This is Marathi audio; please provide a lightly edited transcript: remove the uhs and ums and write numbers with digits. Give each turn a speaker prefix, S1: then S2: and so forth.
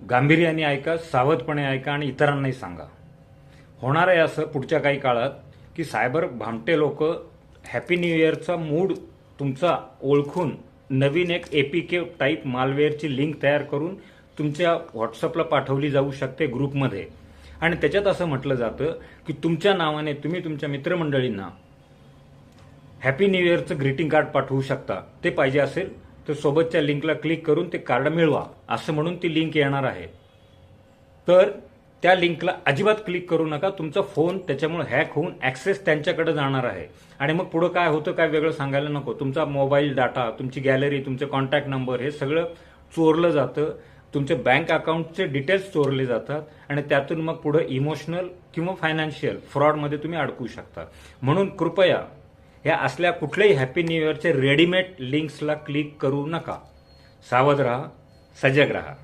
S1: गांभीर्याने ऐका, सावधपणे ऐका आणि इतरांनाही सांगा. होणार आहे असं पुढच्या काही काळात की सायबर भामटे लोक हॅपी न्यू इयरचा मूड तुमचा ओळखून नवीन एक एपीके टाईप मालवेअरची लिंक तयार करून तुमच्या व्हॉट्सअपला पाठवली जाऊ शकते ग्रुपमध्ये. आणि त्याच्यात असं म्हटलं जातं की तुमच्या नावाने तुम्ही तुमच्या मित्रमंडळींना हॅपी न्यू इयरचं ग्रीटिंग कार्ड पाठवू शकता. ते पाहिजे असेल तर सोबतच्या लिंकला क्लिक करून ते कार्ड मिळवा असं म्हणून ती लिंक येणार आहे. तर त्या लिंकला अजिबात क्लिक करू नका. तुमचा फोन त्याच्यामुळे हॅक होऊन ऍक्सेस त्यांच्याकडे जाणार आहे. आणि मग पुढे काय होतं काय वेगळं सांगायला नको. तुमचा मोबाईल डाटा, तुमची गॅलरी, तुमचे कॉन्टॅक्ट नंबर हे सगळं चोरलं जातं. तुमचे बँक अकाउंटचे डिटेल्स चोरले जातात आणि त्यातून मग पुढे इमोशनल किंवा फायनान्शियल फ्रॉडमध्ये तुम्ही अडकू शकता. म्हणून कृपया या असल्या कुठल्याही हॅपी न्यू इयरचे रेडीमेड लिंक्सला क्लिक करू नका. सावध राहा, सजग राहा.